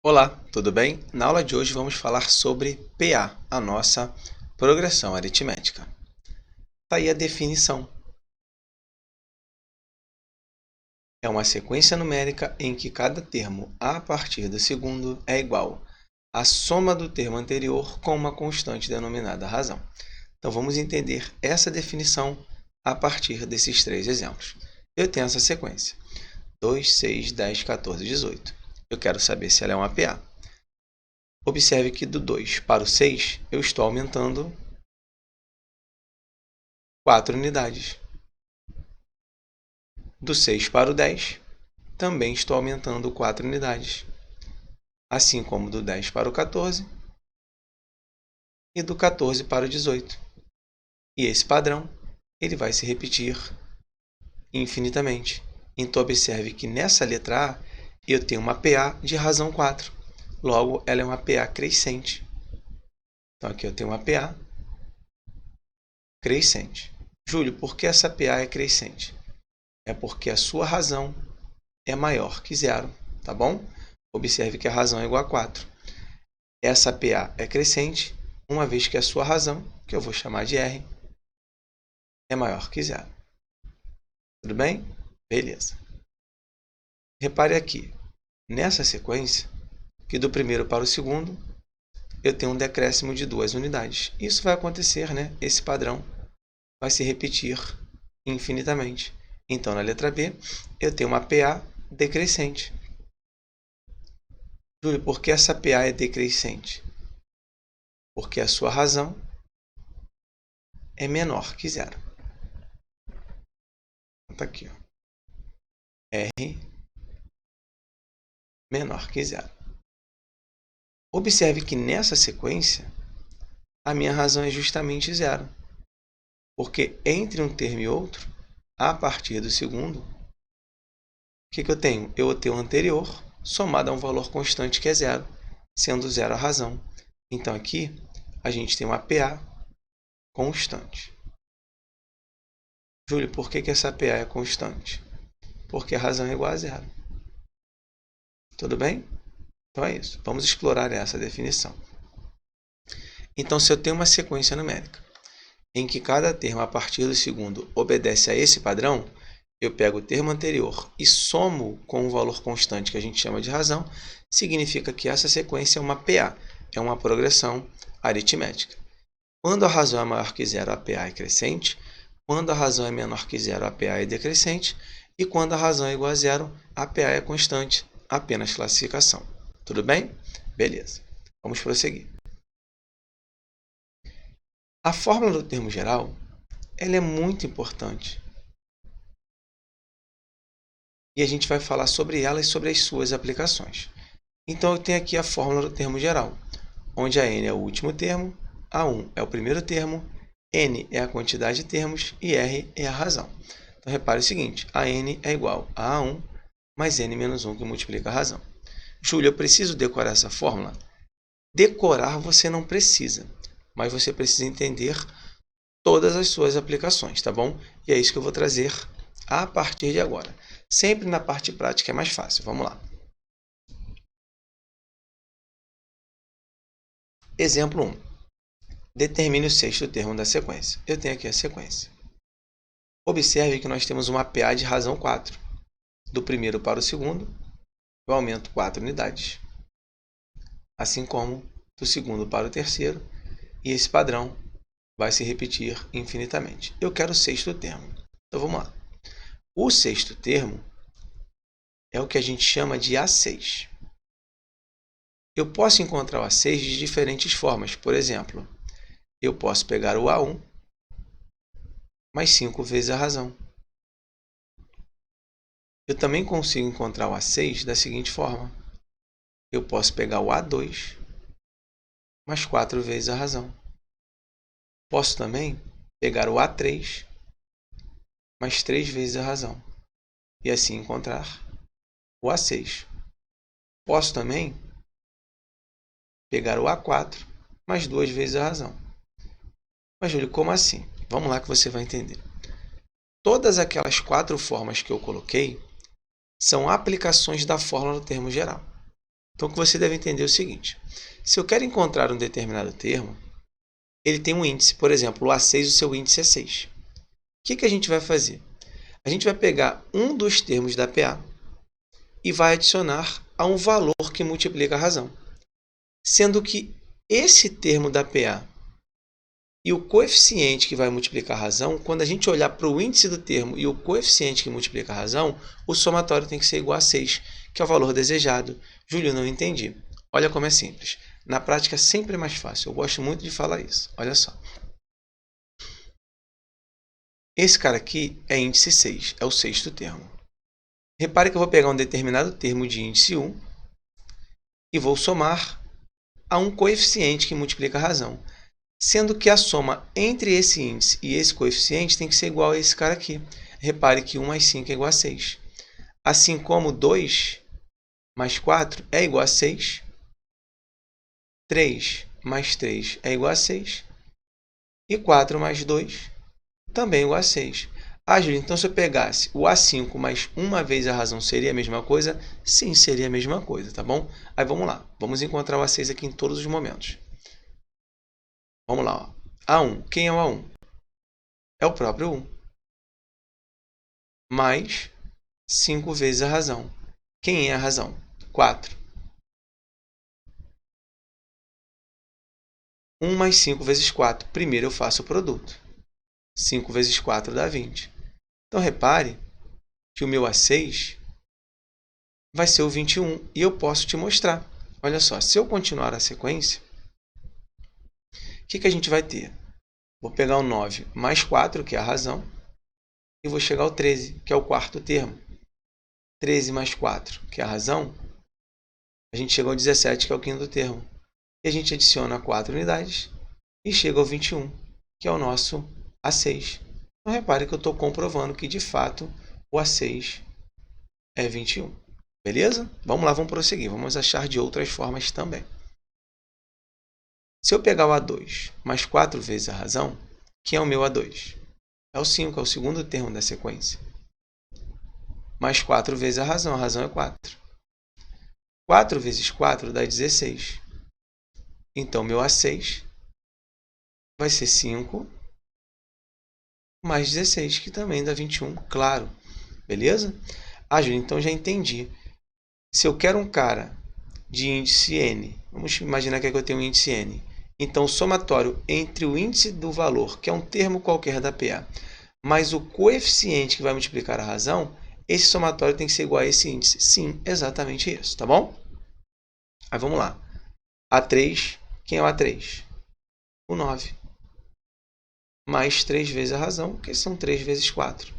Olá, tudo bem? Na aula de hoje vamos falar sobre PA, a nossa progressão aritmética. Está aí a definição. É uma sequência numérica em que cada termo a partir do segundo é igual à soma do termo anterior com uma constante denominada razão. Então vamos entender essa definição a partir desses três exemplos. Eu tenho essa sequência: 2, 6, 10, 14, 18. Eu quero saber se ela é uma PA. Observe que do 2 para o 6, eu estou aumentando 4 unidades. Do 6 para o 10, também estou aumentando 4 unidades. Assim como do 10 para o 14 e do 14 para o 18. E esse padrão ele vai se repetir infinitamente. Então, observe que nessa letra A, eu tenho uma PA de razão 4. Logo, ela é uma PA crescente. Então, aqui eu tenho uma PA crescente. Júlio, por que essa PA é crescente? É porque a sua razão é maior que zero, tá bom? Observe que a razão é igual a 4. Essa PA é crescente, uma vez que a sua razão, que eu vou chamar de R, é maior que zero. Tudo bem? Beleza. Repare aqui, nessa sequência, que do primeiro para o segundo, eu tenho um decréscimo de 2 unidades. Isso vai acontecer, né? Esse padrão vai se repetir infinitamente. Então, na letra B, eu tenho uma PA decrescente. Júlio, por que essa PA é decrescente? Porque a sua razão é menor que zero. Está aqui, ó. R menor que zero. Observe que nessa sequência, a minha razão é justamente zero. Porque entre um termo e outro, a partir do segundo, o que eu tenho? Eu tenho o anterior somado a um valor constante que é zero, sendo zero a razão. Então, aqui, a gente tem uma PA constante. Júlio, por que essa PA é constante? Porque a razão é igual a zero. Tudo bem? Então é isso. Vamos explorar essa definição. Então, se eu tenho uma sequência numérica em que cada termo a partir do segundo obedece a esse padrão, eu pego o termo anterior e somo com um valor constante que a gente chama de razão, significa que essa sequência é uma PA, é uma progressão aritmética. Quando a razão é maior que zero, a PA é crescente. Quando a razão é menor que zero, a PA é decrescente. E quando a razão é igual a zero, a PA é constante, apenas classificação. Tudo bem? Beleza. Vamos prosseguir. A fórmula do termo geral ela é muito importante. E a gente vai falar sobre ela e sobre as suas aplicações. Então, eu tenho aqui a fórmula do termo geral, onde a n é o último termo, A1 é o primeiro termo, n é a quantidade de termos e R é a razão. Então, repare o seguinte, a n é igual a A1 mais n menos 1, que multiplica a razão. Júlio, eu preciso decorar essa fórmula? Decorar você não precisa, mas você precisa entender todas as suas aplicações, tá bom? E é isso que eu vou trazer a partir de agora. Sempre na parte prática é mais fácil. Vamos lá. Exemplo 1. Determine o sexto termo da sequência. Eu tenho aqui a sequência. Observe que nós temos uma PA de razão 4. Do primeiro para o segundo, eu aumento 4 unidades. Assim como do segundo para o terceiro, e esse padrão vai se repetir infinitamente. Eu quero o sexto termo. Então, vamos lá. O sexto termo é o que a gente chama de A6. Eu posso encontrar o A6 de diferentes formas. Por exemplo, eu posso pegar o A1 mais 5 vezes a razão. Eu também consigo encontrar o A6 da seguinte forma. Eu posso pegar o A2 mais 4 vezes a razão. Posso também pegar o A3 mais 3 vezes a razão. E assim encontrar o A6. Posso também pegar o A4 mais 2 vezes a razão. Mas, Júlio, como assim? Vamos lá que você vai entender. Todas aquelas 4 formas que eu coloquei são aplicações da fórmula do termo geral. Então, o que você deve entender é o seguinte. Se eu quero encontrar um determinado termo, ele tem um índice. Por exemplo, o A6, o seu índice é 6. O que a gente vai fazer? A gente vai pegar um dos termos da PA e vai adicionar a um valor que multiplica a razão. Sendo que esse termo da PA e o coeficiente que vai multiplicar a razão, quando a gente olhar para o índice do termo e o coeficiente que multiplica a razão, o somatório tem que ser igual a 6, que é o valor desejado. Júlio, não entendi. Olha como é simples. Na prática, sempre é mais fácil. Eu gosto muito de falar isso. Olha só. Esse cara aqui é índice 6, é o sexto termo. Repare que eu vou pegar um determinado termo de índice 1 e vou somar a um coeficiente que multiplica a razão. Sendo que a soma entre esse índice e esse coeficiente tem que ser igual a esse cara aqui. Repare que 1 mais 5 é igual a 6. Assim como 2 mais 4 é igual a 6. 3 mais 3 é igual a 6. E 4 mais 2 também é igual a 6. Ah, Júlio, então se eu pegasse o A5 mais uma vez a razão, seria a mesma coisa? Sim, seria a mesma coisa, tá bom? Aí vamos lá. Vamos encontrar o A6 aqui em todos os momentos. Vamos lá. Ó. A1. Quem é o A1? É o próprio 1. Mais 5 vezes a razão. Quem é a razão? 4. 1 mais 5 vezes 4. Primeiro eu faço o produto. 5 vezes 4 dá 20. Então, repare que o meu A6 vai ser o 21. E eu posso te mostrar. Olha só, se eu continuar a sequência, o que a gente vai ter? Vou pegar o 9 mais 4, que é a razão, e vou chegar ao 13, que é o quarto termo. 13 mais 4, que é a razão, a gente chega ao 17, que é o quinto termo. E a gente adiciona 4 unidades e chega ao 21, que é o nosso A6. Então, repare que eu estou comprovando que, de fato, o A6 é 21. Beleza? Vamos lá, vamos prosseguir. Vamos achar de outras formas também. Se eu pegar o A2 mais 4 vezes a razão, quem é o meu A2? É o 5, é o segundo termo da sequência. Mais 4 vezes a razão é 4. 4 vezes 4 dá 16. Então, meu A6 vai ser 5 mais 16, que também dá 21, claro. Beleza? Ah, Júlio, então já entendi. Se eu quero um cara de índice N, vamos imaginar que eu tenho um índice N. Então, o somatório entre o índice do valor, que é um termo qualquer da PA, mais o coeficiente que vai multiplicar a razão, esse somatório tem que ser igual a esse índice. Sim, exatamente isso, tá bom? Aí vamos lá. A3, quem é o A3? O 9. Mais 3 vezes a razão, que são 3 vezes 4.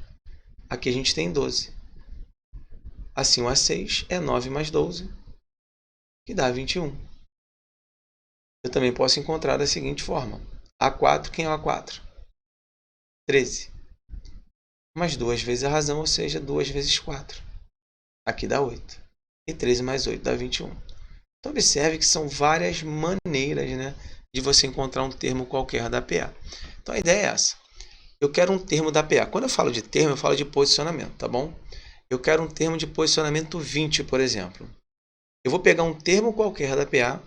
Aqui a gente tem 12. Assim, o A6 é 9 mais 12, que dá 21. Eu também posso encontrar da seguinte forma. A4, quem é o A4? 13. Mais 2 vezes a razão, ou seja, 2 vezes 4. Aqui dá 8. E 13 mais 8 dá 21. Então, observe que são várias maneiras, né, de você encontrar um termo qualquer da PA. Então, a ideia é essa. Eu quero um termo da PA. Quando eu falo de termo, eu falo de posicionamento, tá bom? Eu quero um termo de posicionamento 20, por exemplo. Eu vou pegar um termo qualquer da PA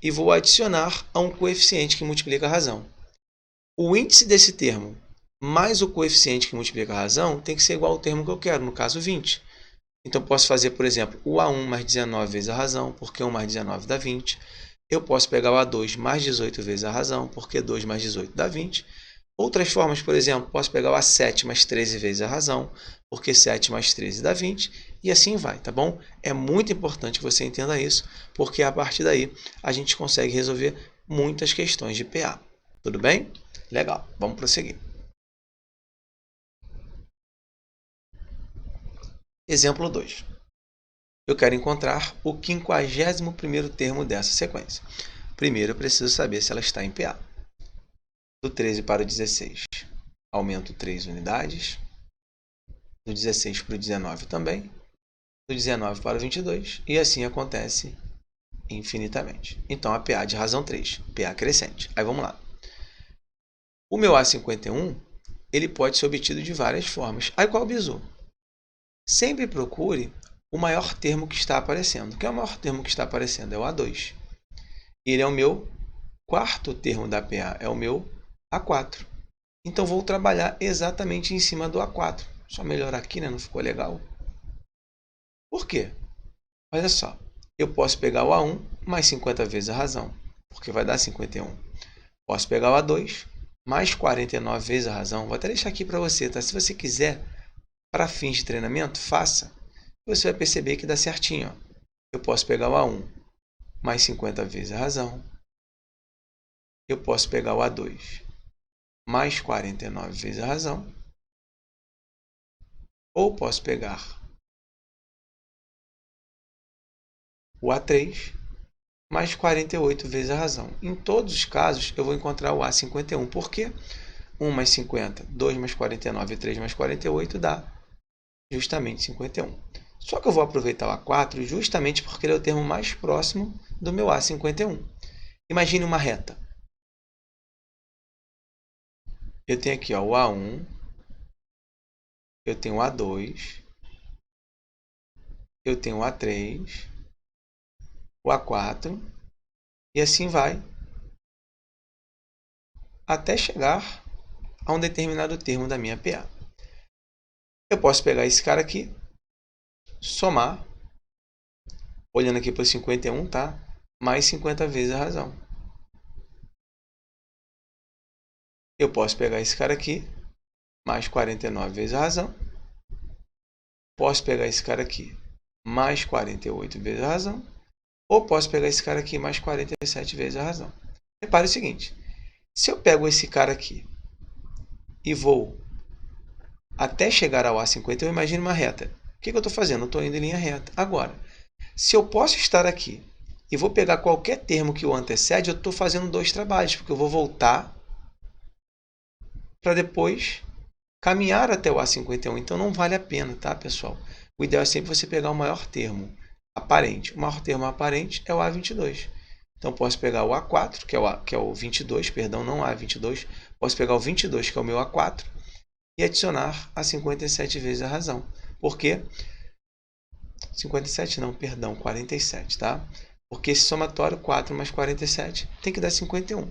e vou adicionar a um coeficiente que multiplica a razão. O índice desse termo mais o coeficiente que multiplica a razão tem que ser igual ao termo que eu quero, no caso 20. Então, eu posso fazer, por exemplo, o A1 mais 19 vezes a razão, porque 1 mais 19 dá 20. Eu posso pegar o A2 mais 18 vezes a razão, porque 2 mais 18 dá 20. Outras formas, por exemplo, posso pegar o A7 mais 13 vezes a razão, porque 7 mais 13 dá 20, e assim vai, tá bom? É muito importante que você entenda isso, porque a partir daí a gente consegue resolver muitas questões de PA. Tudo bem? Legal, vamos prosseguir. Exemplo 2. Eu quero encontrar o 51º termo dessa sequência. Primeiro, eu preciso saber se ela está em PA. Do 13 para o 16, aumento 3 unidades. Do 16 para o 19 também. Do 19 para o 22. E assim acontece infinitamente. Então, a PA de razão 3, PA crescente. Aí vamos lá. O meu A51, ele pode ser obtido de várias formas. Aí qual o bizu? Sempre procure o maior termo que está aparecendo. Quem é o maior termo que está aparecendo? É o A2. Ele é o meu quarto termo da PA, é o meu A4. Então, vou trabalhar exatamente em cima do A4. Só melhorar aqui, né? Não ficou legal. Por quê? Olha só. Eu posso pegar o A1 mais 50 vezes a razão, porque vai dar 51. Posso pegar o A2 mais 49 vezes a razão. Vou até deixar aqui para você, tá? Se você quiser, para fins de treinamento, faça. Você vai perceber que dá certinho. Ó. Eu posso pegar o A1 mais 50 vezes a razão. Eu posso pegar o A2 mais 49 vezes a razão. Ou posso pegar o A3 mais 48 vezes a razão. Em todos os casos, eu vou encontrar o A51. Por quê? 1 mais 50, 2 mais 49 e 3 mais 48 dá justamente 51. Só que eu vou aproveitar o A4 justamente porque ele é o termo mais próximo do meu A51. Imagine uma reta. Eu tenho aqui ó, o A1, eu tenho o A2, eu tenho o A3, o A4, e assim vai até chegar a um determinado termo da minha PA. Eu posso pegar esse cara aqui, somar, olhando aqui para o 51, tá? Mais 50 vezes a razão. Eu posso pegar esse cara aqui, mais 49 vezes a razão. Posso pegar esse cara aqui, mais 48 vezes a razão. Ou posso pegar esse cara aqui, mais 47 vezes a razão. Repare o seguinte, se eu pego esse cara aqui e vou até chegar ao A50, eu imagino uma reta. O que eu estou fazendo? Eu estou indo em linha reta. Agora, se eu posso estar aqui e vou pegar qualquer termo que o antecede, eu estou fazendo dois trabalhos, porque eu vou voltar para depois caminhar até o A51. Então, não vale a pena, tá, pessoal? O ideal é sempre você pegar o maior termo aparente. O maior termo aparente é o A22. Então, posso pegar o A4, que é o 22, perdão, não o A22. Posso pegar o 22, que é o meu A4, e adicionar a 57 vezes a razão. Por quê? 57 não, perdão, 47, tá? Porque esse somatório, 4 mais 47, tem que dar 51.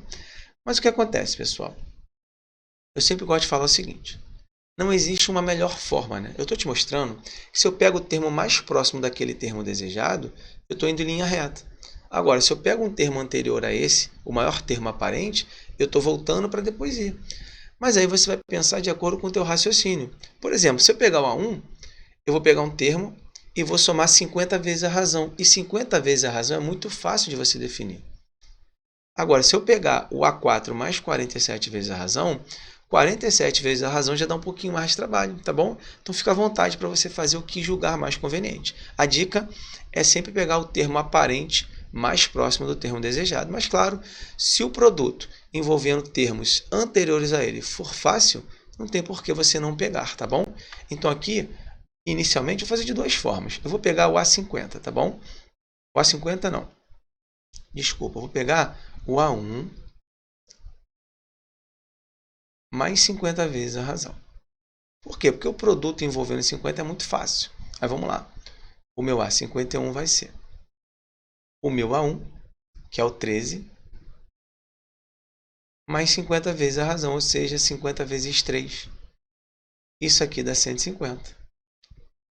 Mas o que acontece, pessoal? Eu sempre gosto de falar o seguinte. Não existe uma melhor forma, né? Eu estou te mostrando que se eu pego o termo mais próximo daquele termo desejado, eu estou indo em linha reta. Agora, se eu pego um termo anterior a esse, o maior termo aparente, eu estou voltando para depois ir. Mas aí você vai pensar de acordo com o teu raciocínio. Por exemplo, se eu pegar o A1, eu vou pegar um termo e vou somar 50 vezes a razão. E 50 vezes a razão é muito fácil de você definir. Agora, se eu pegar o A4 mais 47 vezes a razão, 47 vezes a razão já dá um pouquinho mais de trabalho, tá bom? Então fica à vontade para você fazer o que julgar mais conveniente. A dica é sempre pegar o termo aparente mais próximo do termo desejado. Mas claro, se o produto envolvendo termos anteriores a ele for fácil, não tem por que você não pegar, tá bom? Então aqui, inicialmente, eu vou fazer de duas formas. Eu vou pegar o A50, tá bom? O A50 não. Desculpa, eu vou pegar o A1 mais 50 vezes a razão. Por quê? Porque o produto envolvendo 50 é muito fácil. Aí vamos lá. O meu A51 vai ser o meu A1, que é o 13, mais 50 vezes a razão, ou seja, 50 vezes 3. Isso aqui dá 150.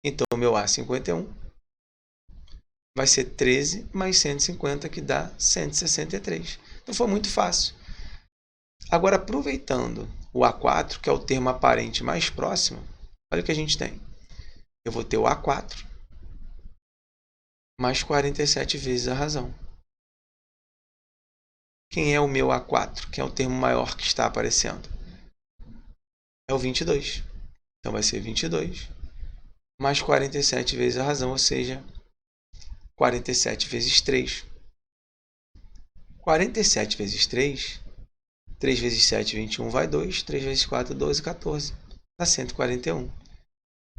Então, o meu A51 vai ser 13 mais 150, que dá 163. Então, foi muito fácil. Agora, aproveitando o A4, que é o termo aparente mais próximo, olha o que a gente tem. Eu vou ter o A4 mais 47 vezes a razão. Quem é o meu A4? Que é o termo maior que está aparecendo? É o 22. Então, vai ser 22 mais 47 vezes a razão, ou seja, 47 vezes 3. 47 vezes 3, 3 vezes 7, 21, vai 2. 3 vezes 4, 12, 14. Dá 141.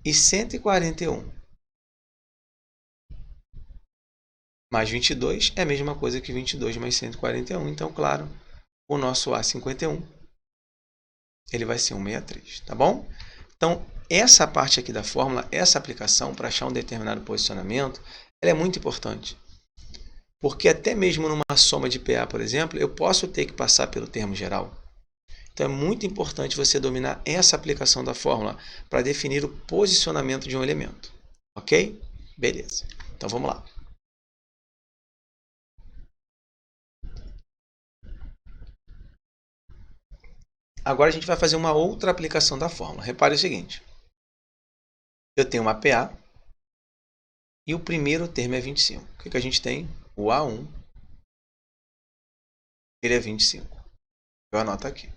E 141 mais 22 é a mesma coisa que 22 mais 141. Então, claro, o nosso A51 ele vai ser 163, tá bom? Então, essa parte aqui da fórmula, essa aplicação para achar um determinado posicionamento, ela é muito importante. Porque até mesmo numa soma de PA, por exemplo, eu posso ter que passar pelo termo geral. Então é muito importante você dominar essa aplicação da fórmula para definir o posicionamento de um elemento. Ok? Beleza. Então vamos lá. Agora a gente vai fazer uma outra aplicação da fórmula. Repare o seguinte. Eu tenho uma PA e o primeiro termo é 25. O que a gente tem? O A1, ele é 25. Eu anoto aqui.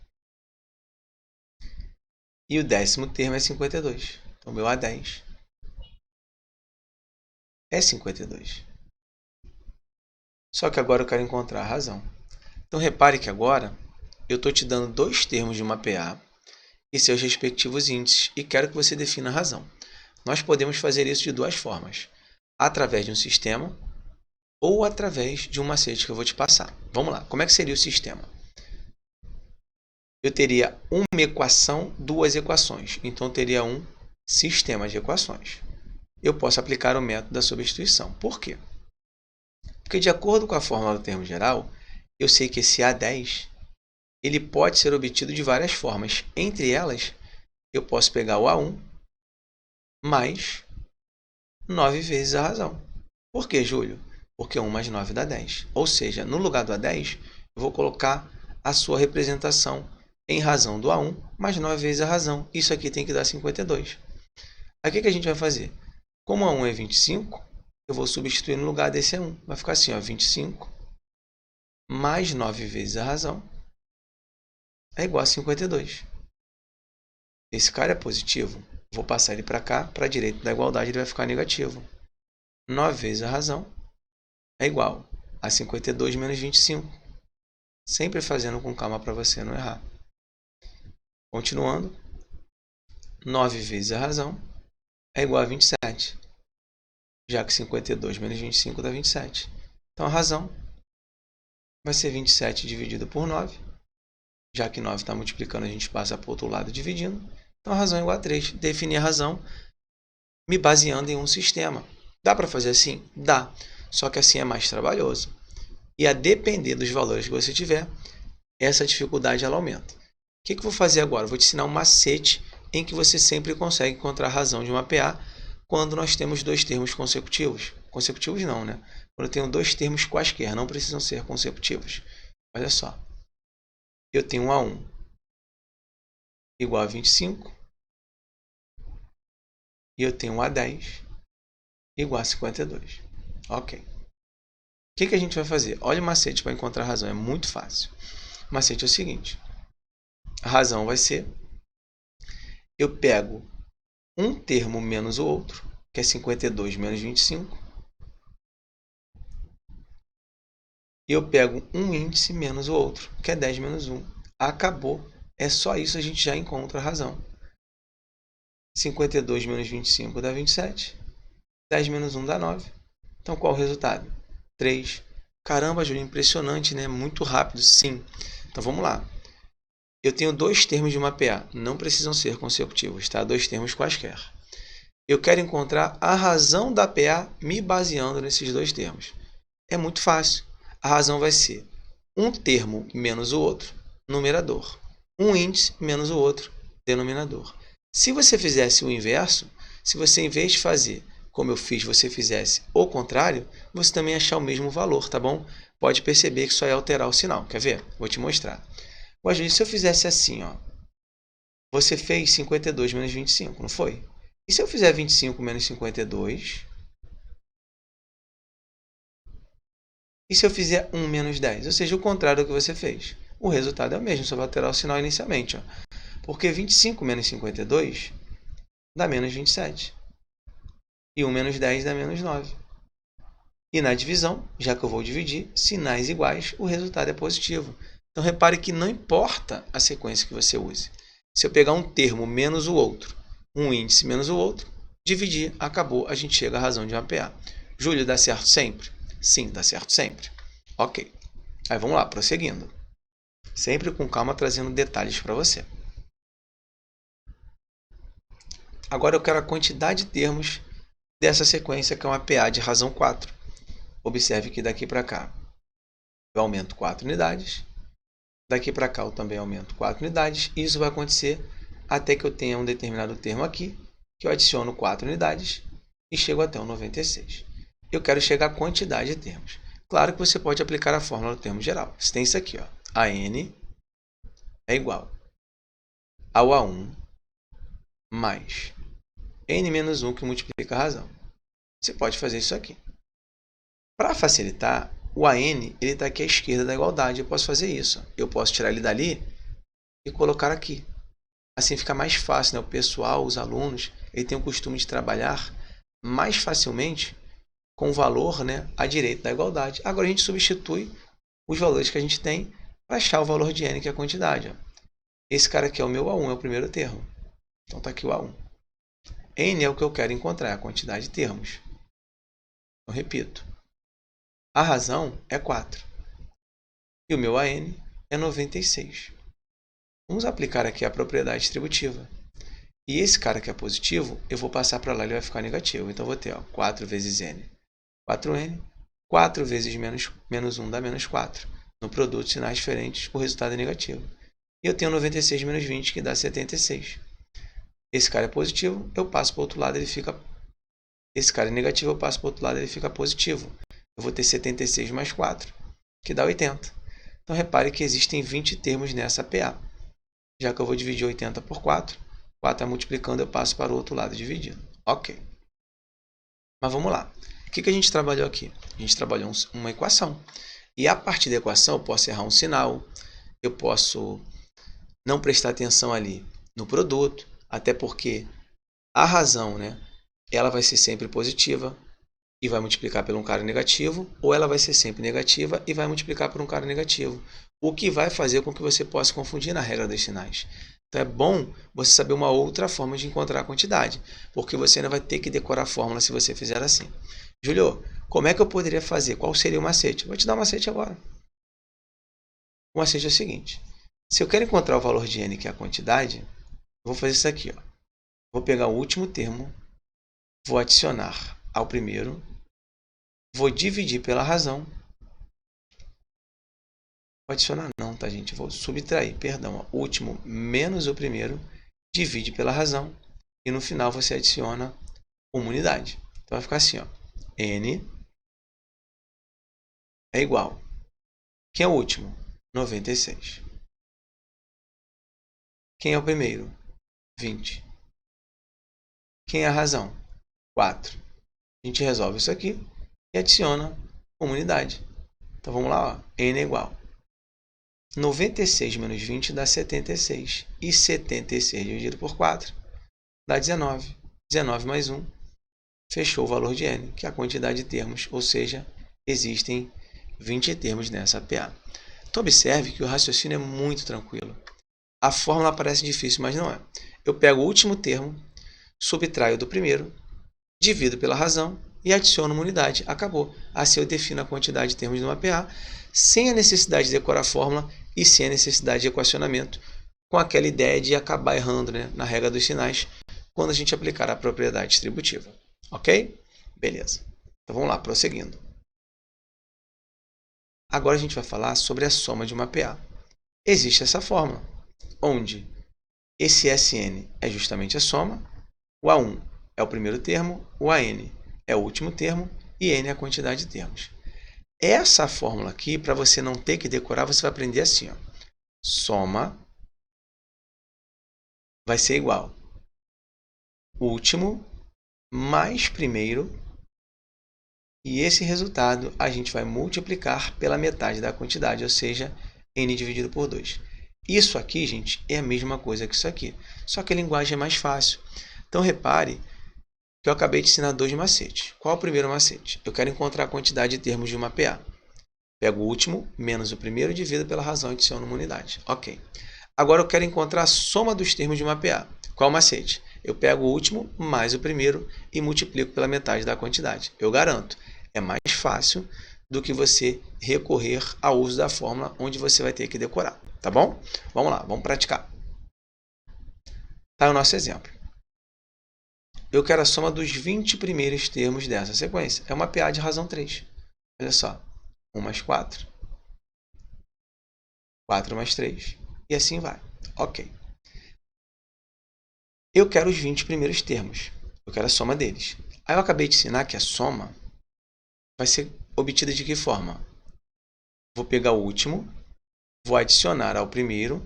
E o 10º termo é 52. Então, meu A10 é 52. Só que agora eu quero encontrar a razão. Então, repare que agora eu estou te dando dois termos de uma PA e seus respectivos índices e quero que você defina a razão. Nós podemos fazer isso de duas formas. Através de um sistema ou através de um macete que eu vou te passar. Vamos lá. Como é que seria o sistema? Eu teria uma equação, duas equações. Então, eu teria um sistema de equações. Eu posso aplicar o método da substituição. Por quê? Porque, de acordo com a fórmula do termo geral, eu sei que esse A10 ele pode ser obtido de várias formas. Entre elas, eu posso pegar o A1 mais 9 vezes a razão. Por quê, Júlio? Porque 1 mais 9 dá 10. Ou seja, no lugar do A10, eu vou colocar a sua representação em razão do A1 mais 9 vezes a razão. Isso aqui tem que dar 52. Aí o que a gente vai fazer? Como A1 é 25, eu vou substituir no lugar desse A1. Vai ficar assim, ó, 25 mais 9 vezes a razão é igual a 52. Esse cara é positivo. Vou passar ele para cá, para a direita da igualdade ele vai ficar negativo. 9 vezes a razão é igual a 52 menos 25. Sempre fazendo com calma para você não errar. Continuando. 9 vezes a razão é igual a 27. Já que 52 menos 25 dá 27. Então a razão vai ser 27 dividido por 9. Já que 9 está multiplicando, a gente passa para o outro lado dividindo. Então a razão é igual a 3. Definir a razão me baseando em um sistema. Dá para fazer assim? Dá. Só que assim é mais trabalhoso. E a depender dos valores que você tiver, essa dificuldade ela aumenta. O que eu vou fazer agora? Vou te ensinar um macete em que você sempre consegue encontrar a razão de uma PA quando nós temos dois termos consecutivos. Consecutivos não, né? Quando eu tenho dois termos quaisquer, não precisam ser consecutivos. Olha só. Eu tenho um A1 igual a 25 e eu tenho um A10 igual a 52. Ok. O que a gente vai fazer? Olha o macete para encontrar a razão. É muito fácil. O macete é o seguinte. A razão vai ser... Eu pego um termo menos o outro, que é 52 menos 25. E eu pego um índice menos o outro, que é 10 menos 1. Acabou. É só isso, a gente já encontra a razão. 52 menos 25 dá 27. 10 menos 1 dá 9. Então, qual o resultado? 3. Caramba, Júlio, impressionante, né? Muito rápido, sim. Então, vamos lá. Eu tenho dois termos de uma PA. Não precisam ser consecutivos, tá? Dois termos quaisquer. Eu quero encontrar a razão da PA me baseando nesses dois termos. É muito fácil. A razão vai ser um termo menos o outro, numerador. Um índice menos o outro, denominador. Se você fizesse o inverso, se você, em vez de fazer como eu fiz, você fizesse o contrário, você também achar o mesmo valor, tá bom? Pode perceber que só é alterar o sinal. Quer ver? Vou te mostrar. Mas, se eu fizesse assim, ó, você fez 52 menos 25, não foi? E se eu fizer 25 menos 52? E se eu fizer 1 menos 10? Ou seja, o contrário do que você fez. O resultado é o mesmo, só vai alterar o sinal inicialmente. Ó. Porque 25 menos 52 dá menos 27. E 1 menos 10 dá menos 9. E na divisão, já que eu vou dividir, sinais iguais, o resultado é positivo. Então, repare que não importa a sequência que você use. Se eu pegar um termo menos o outro, um índice menos o outro, dividir, acabou, a gente chega à razão de uma PA. Júlio, dá certo sempre? Sim, dá certo sempre. Ok. Aí vamos lá, prosseguindo. Sempre com calma, trazendo detalhes para você. Agora eu quero a quantidade de termos dessa sequência, que é uma PA de razão 4. Observe que daqui para cá eu aumento 4 unidades. Daqui para cá eu também aumento 4 unidades. E isso vai acontecer até que eu tenha um determinado termo aqui, que eu adiciono 4 unidades e chego até o 96. Eu quero chegar à quantidade de termos. Claro que você pode aplicar a fórmula do termo geral. Você tem isso aqui, ó. AN é igual ao A1 mais N menos 1 que multiplica a razão. Você pode fazer isso aqui. Para facilitar, o AN está aqui à esquerda da igualdade. Eu posso fazer isso. Eu posso tirar ele dali e colocar aqui. Assim fica mais fácil, né? O pessoal, os alunos, ele tem o costume de trabalhar mais facilmente com o valor, né, à direita da igualdade. Agora a gente substitui os valores que a gente tem para achar o valor de n, que é a quantidade. Ó. Esse cara aqui é o meu A1, é o primeiro termo. Então está aqui o A1. N é o que eu quero encontrar, a quantidade de termos. Eu repito. A razão é 4. E o meu AN é 96. Vamos aplicar aqui a propriedade distributiva. E esse cara que é positivo, eu vou passar para lá e ele vai ficar negativo. Então, eu vou ter 4 vezes n, 4n. 4 vezes menos 1 dá menos 4. No produto de sinais diferentes, o resultado é negativo. E eu tenho 96 menos 20, que dá 76. Esse cara é positivo, eu passo para o outro lado, ele fica... Esse cara é negativo, eu passo para o outro lado, ele fica positivo. Eu vou ter 76 mais 4, que dá 80. Então, repare que existem 20 termos nessa PA. Já que eu vou dividir 80 por 4, 4 é multiplicando, eu passo para o outro lado dividindo. Ok. Mas vamos lá. O que a gente trabalhou aqui? A gente trabalhou uma equação. E a partir da equação eu posso errar um sinal, eu posso não prestar atenção ali no produto, até porque a razão, né, ela vai ser sempre positiva e vai multiplicar por um cara negativo, ou ela vai ser sempre negativa e vai multiplicar por um cara negativo. O que vai fazer com que você possa confundir na regra dos sinais. Então é bom você saber uma outra forma de encontrar a quantidade, porque você ainda vai ter que decorar a fórmula se você fizer assim. Júlio, como é que eu poderia fazer? Qual seria o macete? Vou te dar o macete agora. O macete é o seguinte. Se eu quero encontrar o valor de n, que é a quantidade, eu vou fazer isso aqui. Ó. Vou pegar o último termo, vou adicionar ao primeiro, vou dividir pela razão. Vou adicionar não, tá, gente? Vou subtrair, perdão. O último menos o primeiro, divide pela razão. E no final você adiciona uma unidade. Então vai ficar assim, ó. N é igual. Quem é o último? 96. Quem é o primeiro? 20. Quem é a razão? 4. A gente resolve isso aqui e adiciona uma unidade. Então vamos lá, ó. N é igual. 96 menos 20 dá 76. E 76 dividido por 4 dá 19. 19 mais 1. Fechou o valor de n, que é a quantidade de termos, ou seja, existem 20 termos nessa PA. Então, observe que o raciocínio é muito tranquilo. A fórmula parece difícil, mas não é. Eu pego o último termo, subtraio do primeiro, divido pela razão e adiciono uma unidade. Acabou. Assim eu defino a quantidade de termos de uma PA, sem a necessidade de decorar a fórmula e sem a necessidade de equacionamento, com aquela ideia de acabar errando, né, na regra dos sinais, quando a gente aplicar a propriedade distributiva. Ok? Beleza. Então vamos lá, prosseguindo. Agora a gente vai falar sobre a soma de uma PA. Existe essa fórmula, onde esse Sn é justamente a soma, o A1 é o primeiro termo, o AN é o último termo e N é a quantidade de termos. Essa fórmula aqui, para você não ter que decorar, você vai aprender assim, ó. Soma vai ser igual último mais primeiro, e esse resultado a gente vai multiplicar pela metade da quantidade, ou seja, n dividido por 2. Isso aqui, gente, é a mesma coisa que isso aqui, só que a linguagem é mais fácil. Então, repare que eu acabei de ensinar 2 macetes. Qual é o primeiro macete? Eu quero encontrar a quantidade de termos de uma PA. Pego o último menos o primeiro, divido pela razão e adiciono uma unidade. Ok. Agora eu quero encontrar a soma dos termos de uma PA. Qual o macete? Eu pego o último mais o primeiro e multiplico pela metade da quantidade. Eu garanto, é mais fácil do que você recorrer ao uso da fórmula, onde você vai ter que decorar. Tá bom? Vamos lá, vamos praticar. Tá o nosso exemplo. eu quero a soma dos 20 primeiros termos dessa sequência. É uma PA de razão 3. Olha só. 1 mais 4. 4 mais 3. E assim vai. Ok. Eu quero os 20 primeiros termos. Eu quero a soma deles. Aí eu acabei de ensinar que a soma vai ser obtida de que forma? Vou pegar o último, vou adicionar ao primeiro,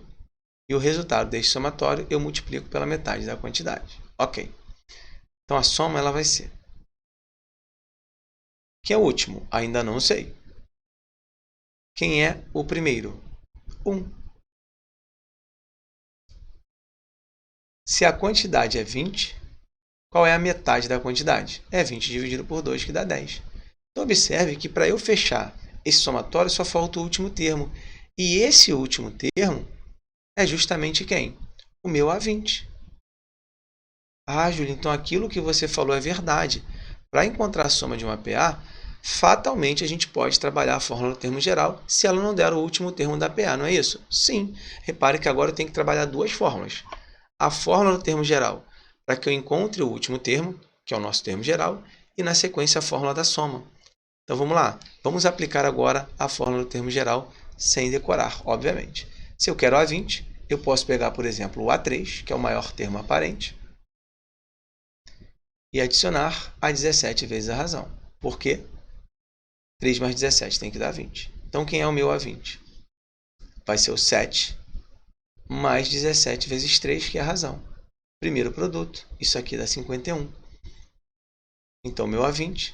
e o resultado deste somatório eu multiplico pela metade da quantidade. Ok. Então, a soma ela vai ser... Quem é o último? Ainda não sei. Quem é o primeiro? 1. Se a quantidade é 20, qual é a metade da quantidade? É 20 dividido por 2, que dá 10. Então, observe que para eu fechar esse somatório só falta o último termo. E esse último termo é justamente quem? O meu A20. Ah, Júlio, então aquilo que você falou é verdade. Para encontrar a soma de uma PA, fatalmente a gente pode trabalhar a fórmula do termo geral se ela não der o último termo da PA, não é isso? Sim. Repare que agora eu tenho que trabalhar duas fórmulas. A fórmula do termo geral, para que eu encontre o último termo, que é o nosso termo geral, e na sequência a fórmula da soma. Então vamos lá. Vamos aplicar agora a fórmula do termo geral sem decorar, obviamente. Se eu quero A20, eu posso pegar, por exemplo, o A3, que é o maior termo aparente, e adicionar a 17 vezes a razão. Por quê? 3 mais 17 tem que dar 20. Então, quem é o meu A20? Vai ser o 7 mais 17 vezes 3, que é a razão. Primeiro produto, isso aqui dá 51. Então, meu A20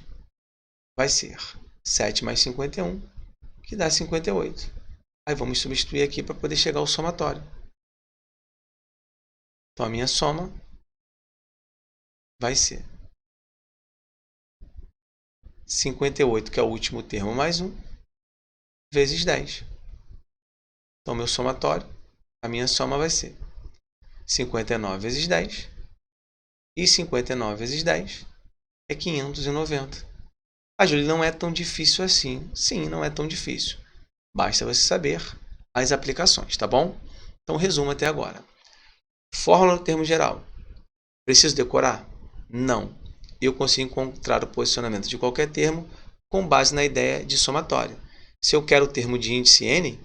vai ser 7 mais 51, que dá 58. Aí vamos substituir aqui para poder chegar ao somatório. Então, a minha soma vai ser 58, que é o último termo, mais 1, vezes 10. Então, meu somatório, a minha soma vai ser 59 vezes 10. E 59 vezes 10 é 590. Ah, Júlio, não é tão difícil assim. Sim, não é tão difícil. Basta você saber as aplicações, tá bom? Então, resumo até agora. Fórmula do termo geral. Preciso decorar? Não. Eu consigo encontrar o posicionamento de qualquer termo com base na ideia de somatório. Se eu quero o termo de índice n,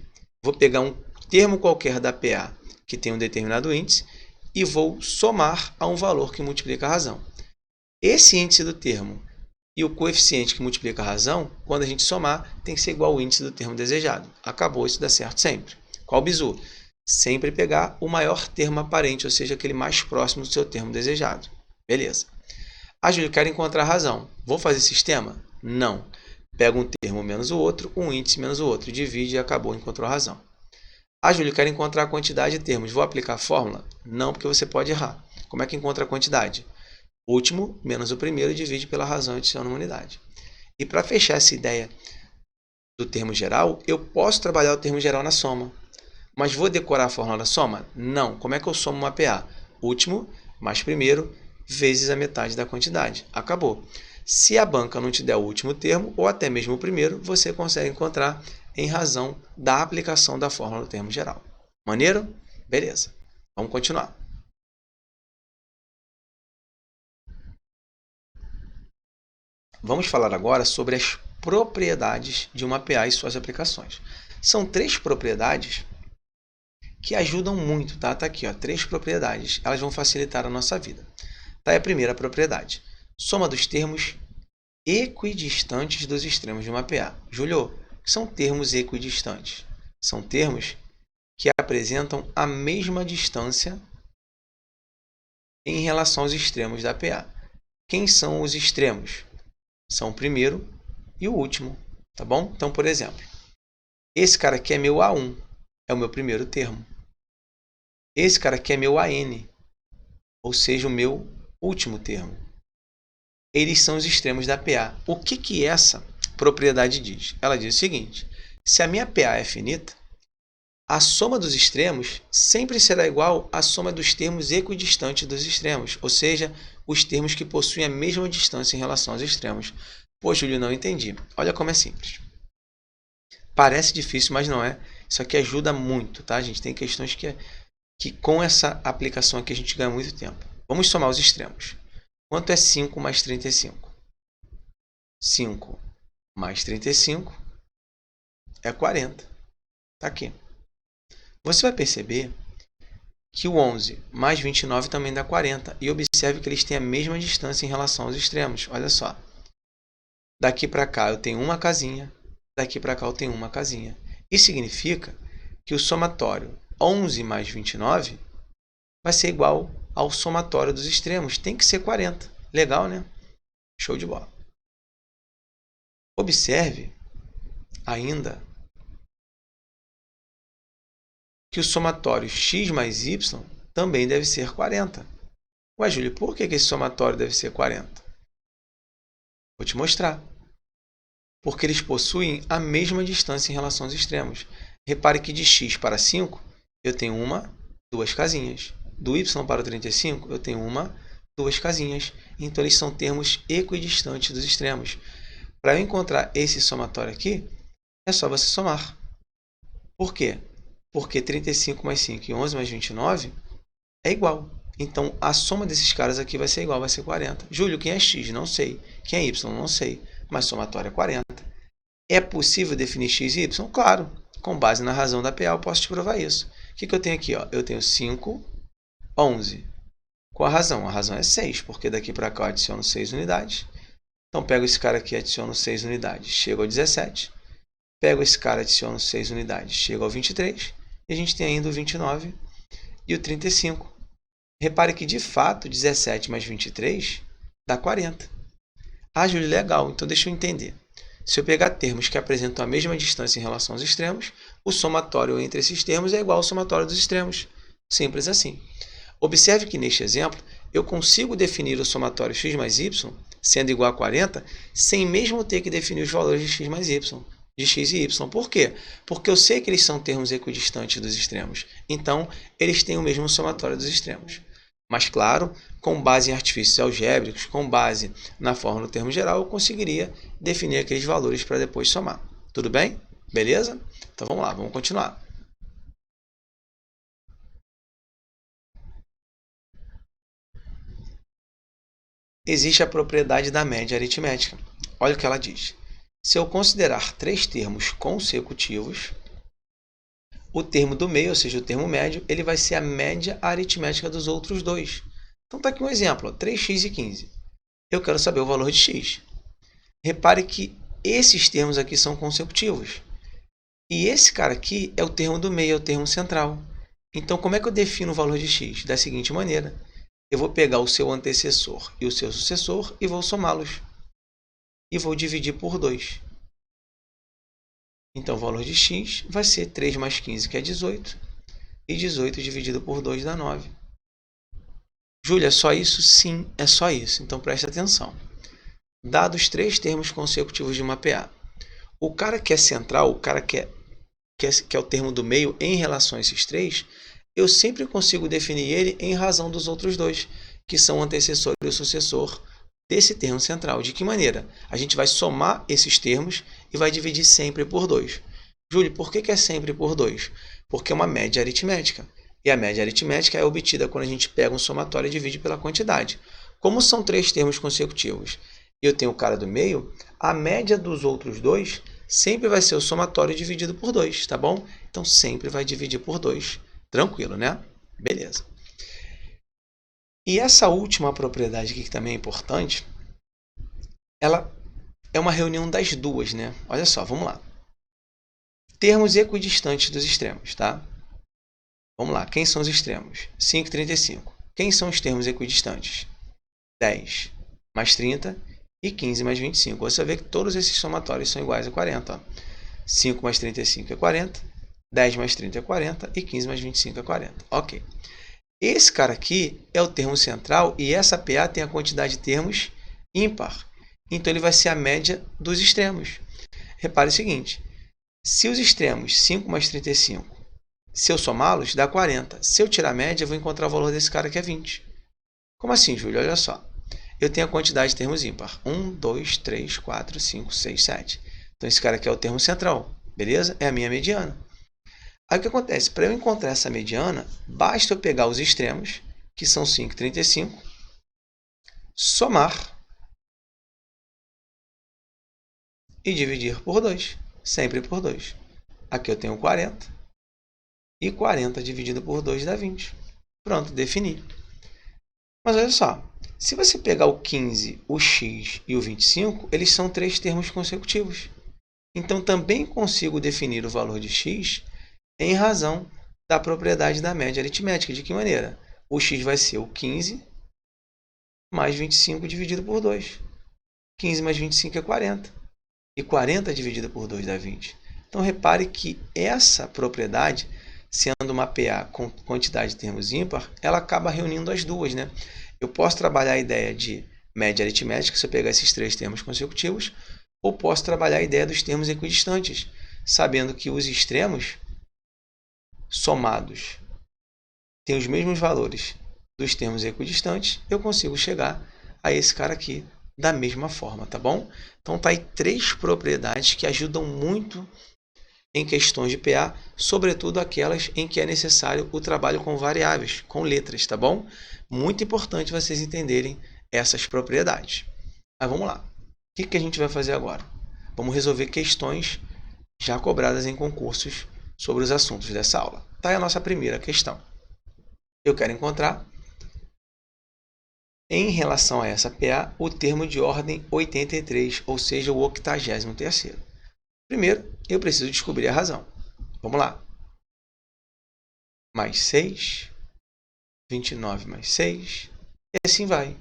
vou pegar um termo qualquer da PA que tem um determinado índice e vou somar a um valor que multiplica a razão. Esse índice do termo e o coeficiente que multiplica a razão, quando a gente somar, tem que ser igual ao índice do termo desejado. Acabou, isso dá certo sempre. Qual o bizu? Sempre pegar o maior termo aparente, ou seja, aquele mais próximo do seu termo desejado. Beleza. Ah, Júlio, quero encontrar a razão. Vou fazer sistema? Não. Pega um termo menos o outro, um índice menos o outro. Divide e acabou, encontrou a razão. Ah, Júlio, quero encontrar a quantidade de termos. Vou aplicar a fórmula? Não, porque você pode errar. Como é que encontra a quantidade? O último menos o primeiro divide pela razão e adiciona uma unidade. E para fechar essa ideia do termo geral, eu posso trabalhar o termo geral na soma. Mas vou decorar a fórmula da soma? Não. Como é que eu somo uma PA? Último mais primeiro vezes a metade da quantidade. Acabou. Se a banca não te der o último termo, ou até mesmo o primeiro, você consegue encontrar em razão da aplicação da fórmula do termo geral. Maneiro? Beleza. Vamos continuar. Vamos falar agora sobre as propriedades de uma PA e suas aplicações. São 3 propriedades que ajudam muito, tá? Tá aqui, ó, 3 propriedades. Elas vão facilitar a nossa vida. Tá aí a primeira propriedade. Soma dos termos equidistantes dos extremos de uma PA. Júlio, o que são termos equidistantes? São termos que apresentam a mesma distância em relação aos extremos da PA. Quem são os extremos? São o primeiro e o último, tá bom? Então, por exemplo, esse cara aqui é meu A1, é o meu primeiro termo. Esse cara aqui é meu AN, ou seja, o meu último termo. Eles são os extremos da PA. O que essa propriedade diz? Ela diz o seguinte: se a minha PA é finita, a soma dos extremos sempre será igual à soma dos termos equidistantes dos extremos, ou seja, os termos que possuem a mesma distância em relação aos extremos. Pô, Júlio, não entendi. Olha como é simples. Parece difícil, mas não é. Isso aqui ajuda muito, tá? A gente tem questões que com essa aplicação aqui a gente ganha muito tempo. Vamos somar os extremos. Quanto é 5 mais 35? 5 mais 35 é 40. Está aqui. Você vai perceber que o 11 mais 29 também dá 40. E observe que eles têm a mesma distância em relação aos extremos. Olha só. Daqui para cá eu tenho uma casinha. Daqui para cá eu tenho uma casinha. Isso significa que o somatório 11 mais 29 vai ser igual ao somatório dos extremos. Tem que ser 40. Legal, né? Show de bola. Observe ainda que o somatório x mais y também deve ser 40. Ué, Júlio, por que esse somatório deve ser 40? Vou te mostrar. Porque eles possuem a mesma distância em relação aos extremos. Repare que de x para 5, eu tenho duas casinhas. Do y para o 35, eu tenho duas casinhas. Então, eles são termos equidistantes dos extremos. Para eu encontrar esse somatório aqui, é só você somar. Por quê? Porque 35 mais 5 e 11 mais 29 é igual. Então, a soma desses caras aqui vai ser igual, vai ser 40. Júlio, quem é x? Não sei. Quem é y? Não sei. Mas somatório é 40. É possível definir x e y? Claro. Com base na razão da PA, eu posso te provar isso. O que eu tenho aqui? Eu tenho 5, 11. Qual a razão? A razão é 6, porque daqui para cá eu adiciono 6 unidades. Então, pego esse cara aqui e adiciono 6 unidades. Chego ao 17. Pego esse cara e adiciono 6 unidades. Chego ao 23. E a gente tem ainda o 29 e o 35. Repare que, de fato, 17 mais 23 dá 40. Ah, Júlio, legal. Então, deixa eu entender. Se eu pegar termos que apresentam a mesma distância em relação aos extremos, o somatório entre esses termos é igual ao somatório dos extremos. Simples assim. Observe que, neste exemplo, eu consigo definir o somatório x mais y, sendo igual a 40, sem mesmo ter que definir os valores de x mais y, de x e y. Por quê? Porque eu sei que eles são termos equidistantes dos extremos. Então, eles têm o mesmo somatório dos extremos. Mas, claro, com base em artifícios algébricos, com base na fórmula do termo geral, eu conseguiria definir aqueles valores para depois somar. Tudo bem? Beleza? Então, vamos lá, vamos continuar. Existe a propriedade da média aritmética. Olha o que ela diz. Se eu considerar 3 termos consecutivos, o termo do meio, ou seja, o termo médio, ele vai ser a média aritmética dos outros dois. Então, está aqui um exemplo, 3x e 15. Eu quero saber o valor de x. Repare que esses termos aqui são consecutivos. E esse cara aqui é o termo do meio, é o termo central. Então, como é que eu defino o valor de x? Da seguinte maneira. Eu vou pegar o seu antecessor e o seu sucessor e vou somá-los. E vou dividir por 2. Então, o valor de x vai ser 3 mais 15, que é 18. E 18 dividido por 2 dá 9. Júlia, é só isso? Sim, é só isso. Então, preste atenção. Dados 3 termos consecutivos de uma PA. O cara que é central, o cara que é o termo do meio em relação a esses 3, eu sempre consigo definir ele em razão dos outros dois, que são o antecessor e o sucessor desse termo central. De que maneira? A gente vai somar esses termos e vai dividir sempre por 2. Júlio, por que é sempre por 2? Porque é uma média aritmética. E a média aritmética é obtida quando a gente pega um somatório e divide pela quantidade. Como são 3 termos consecutivos e eu tenho o cara do meio, a média dos outros dois sempre vai ser o somatório dividido por 2, tá bom? Então, sempre vai dividir por 2. Tranquilo, né? Beleza. E essa última propriedade aqui, que também é importante, ela é uma reunião das duas, né? Olha só, vamos lá. Termos equidistantes dos extremos, tá? Vamos lá, quem são os extremos? 5 e 35. Quem são os termos equidistantes? 10 mais 30 e 15 mais 25. Você vai ver que todos esses somatórios são iguais a 40. Ó. 5 mais 35 é 40, 10 mais 30 é 40 e 15 mais 25 é 40. Ok. Esse cara aqui é o termo central e essa PA tem a quantidade de termos ímpar. Então, ele vai ser a média dos extremos. Repare o seguinte, se os extremos 5 mais 35, se eu somá-los, dá 40. Se eu tirar a média, eu vou encontrar o valor desse cara que é 20. Como assim, Júlio? Olha só. Eu tenho a quantidade de termos ímpar. 1, 2, 3, 4, 5, 6, 7. Então, esse cara aqui é o termo central. Beleza? É a minha mediana. Aí, o que acontece? Para eu encontrar essa mediana, basta eu pegar os extremos, que são 5 e 35, somar e dividir por 2, sempre por 2. Aqui eu tenho 40, e 40 dividido por 2 dá 20. Pronto, defini. Mas olha só, se você pegar o 15, o x e o 25, eles são 3 termos consecutivos. Então, também consigo definir o valor de x em razão da propriedade da média aritmética. De que maneira? O x vai ser o 15 mais 25 dividido por 2. 15 mais 25 é 40. E 40 dividido por 2 dá 20. Então, repare que essa propriedade, sendo uma PA com quantidade de termos ímpar, ela acaba reunindo as duas, né? Eu posso trabalhar a ideia de média aritmética, se eu pegar esses 3 termos consecutivos, ou posso trabalhar a ideia dos termos equidistantes, sabendo que os extremos somados têm os mesmos valores dos termos equidistantes, eu consigo chegar a esse cara aqui da mesma forma, tá bom? Então, tá aí 3 propriedades que ajudam muito em questões de PA, sobretudo aquelas em que é necessário o trabalho com variáveis, com letras, tá bom? Muito importante vocês entenderem essas propriedades. Mas vamos lá. O que a gente vai fazer agora? Vamos resolver questões já cobradas em concursos sobre os assuntos dessa aula. Tá aí a nossa primeira questão. Eu quero encontrar, em relação a essa PA, o termo de ordem 83, ou seja, o 83º. Primeiro, eu preciso descobrir a razão. Vamos lá. Mais 6, 29 mais 6, e assim vai.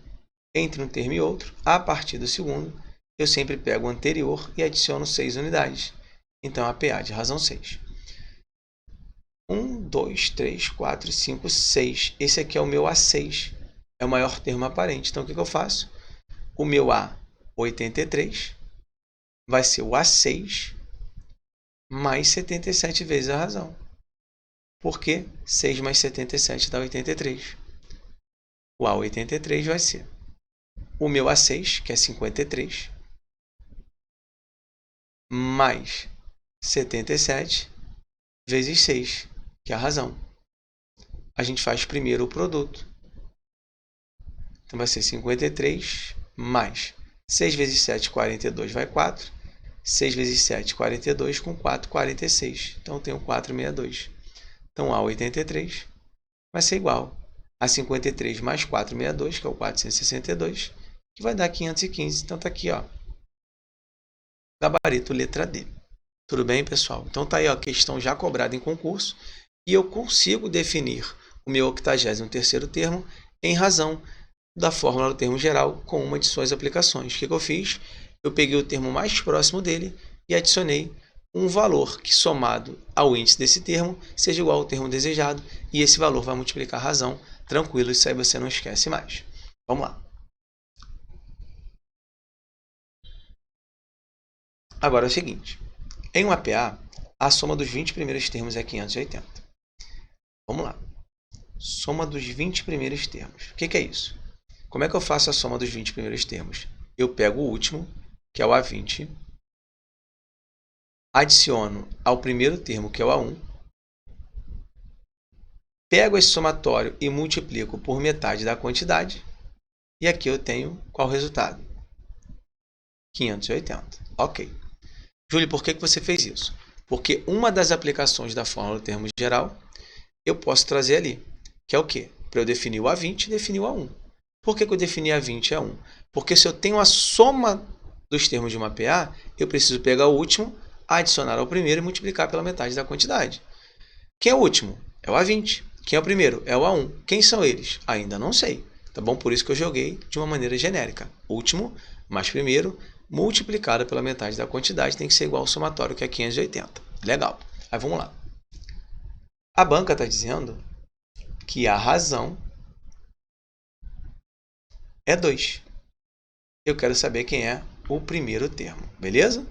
Entre um termo e outro, a partir do segundo, eu sempre pego o anterior e adiciono 6 unidades. Então, a PA de razão 6. 1, 2, 3, 4, 5, 6. Esse aqui é o meu A6. É o maior termo aparente. Então, o que eu faço? O meu A83 vai ser o A6 mais 77 vezes a razão. Porque 6 mais 77 dá 83. O A83 vai ser o meu A6, que é 53, mais 77 vezes 6, que é a razão. A gente faz primeiro o produto. Então, vai ser 53 mais 6 vezes 7, 42, vai 4. 6 vezes 7, 42, com 4, 46. Então, eu tenho 462. Então, A83 vai ser igual a 53 mais 462, que é o 462, que vai dar 515. Então, está aqui, ó, gabarito letra D. Tudo bem, pessoal? Então, está aí ó, a questão já cobrada em concurso e eu consigo definir o meu 83º termo em razão da fórmula do termo geral com uma de suas aplicações. O que eu fiz? Eu peguei o termo mais próximo dele e adicionei um valor que, somado ao índice desse termo, seja igual ao termo desejado, e esse valor vai multiplicar a razão. Tranquilo, isso aí você não esquece mais. Vamos lá. Agora é o seguinte. Em uma PA, a soma dos 20 primeiros termos é 580. Vamos lá. Soma dos 20 primeiros termos. O que é isso? Como é que eu faço a soma dos 20 primeiros termos? Eu pego o último, que é o A20, adiciono ao primeiro termo, que é o A1, pego esse somatório e multiplico por metade da quantidade, e aqui eu tenho qual resultado? 580. Ok. Júlio, por que você fez isso? Porque uma das aplicações da fórmula do termo geral, eu posso trazer ali, que é o quê? Para eu definir o A20, definir o A1. Por que eu defini A20 e A1? Porque se eu tenho a soma dos termos de uma PA, eu preciso pegar o último, adicionar ao primeiro e multiplicar pela metade da quantidade. Quem é o último? É o A20. Quem é o primeiro? É o A1. Quem são eles? Ainda não sei. Tá bom? Por isso que eu joguei de uma maneira genérica. Último mais primeiro, multiplicado pela metade da quantidade, tem que ser igual ao somatório, que é 580. Legal. Aí vamos lá. A banca está dizendo que a razão é 2. Eu quero saber quem é o primeiro termo. Beleza?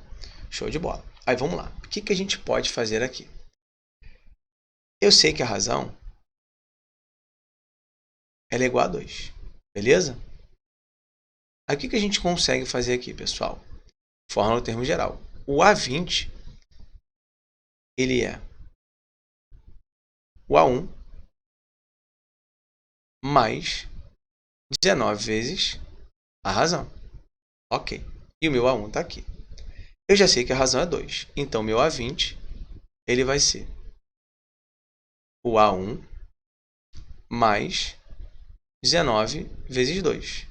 Show de bola. Aí vamos lá. O que a gente pode fazer aqui? Eu sei que a razão ela é igual a 2. Beleza? Aí o que a gente consegue fazer aqui, pessoal? Fórmula do termo geral. O A20 ele é o A1 mais 19 vezes a razão. Ok. E o meu A1 está aqui. Eu já sei que a razão é 2. Então, meu A20 ele vai ser o A1 mais 19 vezes 2.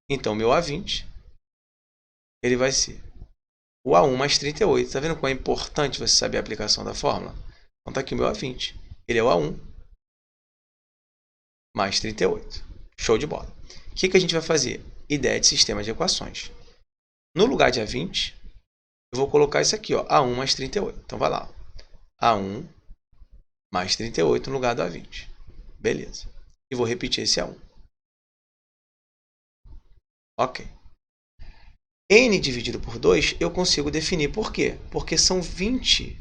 Então, meu A20 ele vai ser o A1 mais 38. Está vendo como é importante você saber a aplicação da fórmula? Então, está aqui o meu A20. Ele é o A1 mais 38. Show de bola. O que a gente vai fazer? Ideia de sistema de equações. No lugar de A20, eu vou colocar isso aqui, ó, A1 mais 38. Então, vai lá. A1 mais 38 no lugar do A20. Beleza. E vou repetir esse A1. Ok. N dividido por 2, eu consigo definir por quê? Porque são 20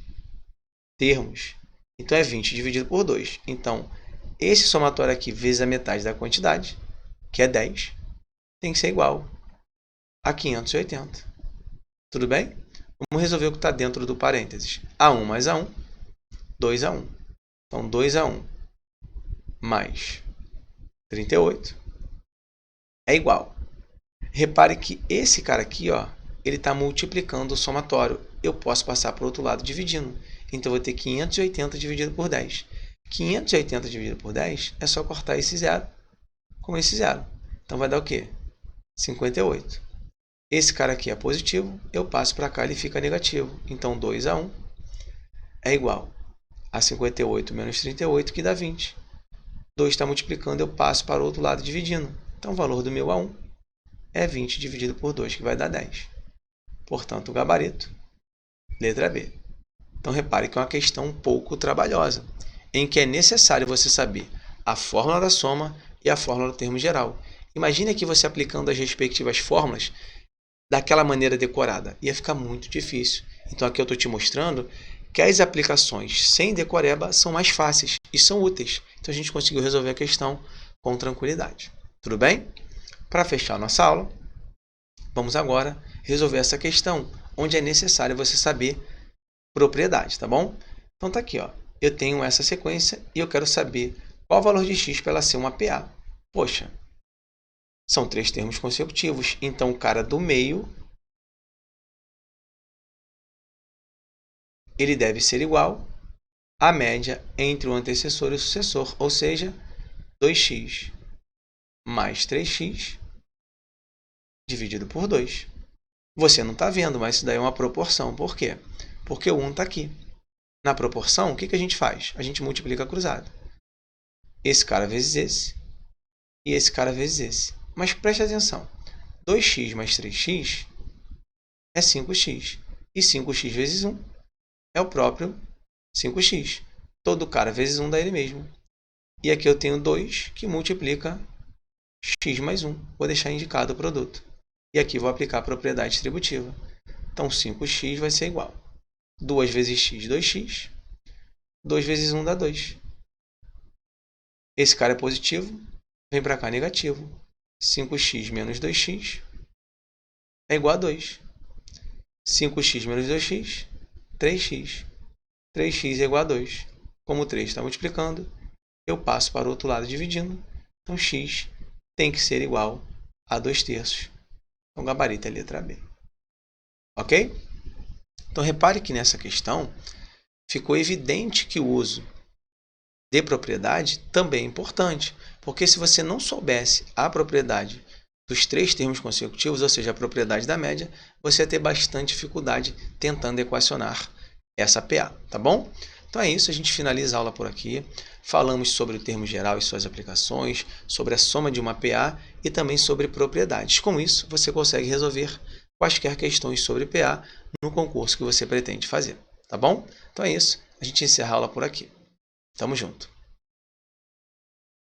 termos. Então, é 20 dividido por 2. Então, esse somatório aqui vezes a metade da quantidade, que é 10, tem que ser igual a 580. Tudo bem? Vamos resolver o que está dentro do parênteses. A1 mais A1, 2A1. Então, 2A1 mais 38 é igual. Repare que esse cara aqui, ó, ele está multiplicando o somatório. Eu posso passar para o outro lado dividindo. Então, eu vou ter 580 dividido por 10. 580 dividido por 10 é só cortar esse zero com esse zero. Então, vai dar o quê? 58. Esse cara aqui é positivo, eu passo para cá, ele fica negativo. Então, 2A1 é igual a 58 menos 38, que dá 20. 2 está multiplicando, eu passo para o outro lado dividindo. Então, o valor do meu A1 é 20 dividido por 2, que vai dar 10. Portanto, o gabarito, letra B. Então, repare que é uma questão um pouco trabalhosa, em que é necessário você saber a fórmula da soma e a fórmula do termo geral. Imagine aqui você aplicando as respectivas fórmulas daquela maneira decorada. Ia ficar muito difícil. Então, aqui eu estou te mostrando que as aplicações sem decoreba são mais fáceis e são úteis. Então, a gente conseguiu resolver a questão com tranquilidade. Tudo bem? Para fechar nossa aula, vamos agora resolver essa questão, onde é necessário você saber propriedade, tá bom? Então, tá aqui, ó. Eu tenho essa sequência e eu quero saber qual o valor de x para ela ser uma PA. Poxa, são 3 termos consecutivos, então o cara do meio ele deve ser igual à média entre o antecessor e o sucessor, ou seja, 2x mais 3x dividido por 2. Você não está vendo, mas isso daí é uma proporção. Por quê? Porque o 1 está aqui. Na proporção, o que a gente faz? A gente multiplica cruzado. Esse cara vezes esse e esse cara vezes esse. Mas preste atenção. 2x mais 3x é 5x. E 5x vezes 1 é o próprio 5x. Todo cara vezes 1 dá ele mesmo. E aqui eu tenho 2 que multiplica x mais 1. Vou deixar indicado o produto. E aqui vou aplicar a propriedade distributiva. Então, 5x vai ser igual. 2 vezes x, 2x. 2 vezes 1 dá 2. Esse cara é positivo. Vem para cá negativo. 5x menos 2x é igual a 2. 5x menos 2x, 3x. 3x é igual a 2. Como 3 está multiplicando, eu passo para o outro lado dividindo. Então, x tem que ser igual a 2/3. Então, o gabarito é a letra B. Ok? Então, repare que nessa questão ficou evidente que o uso de propriedade também é importante. Porque se você não soubesse a propriedade dos 3 termos consecutivos, ou seja, a propriedade da média, você ia ter bastante dificuldade tentando equacionar essa PA, tá bom? Então é isso, a gente finaliza a aula por aqui. Falamos sobre o termo geral e suas aplicações, sobre a soma de uma PA e também sobre propriedades. Com isso, você consegue resolver quaisquer questões sobre PA no concurso que você pretende fazer, tá bom? Então é isso, a gente encerra a aula por aqui. Tamo junto!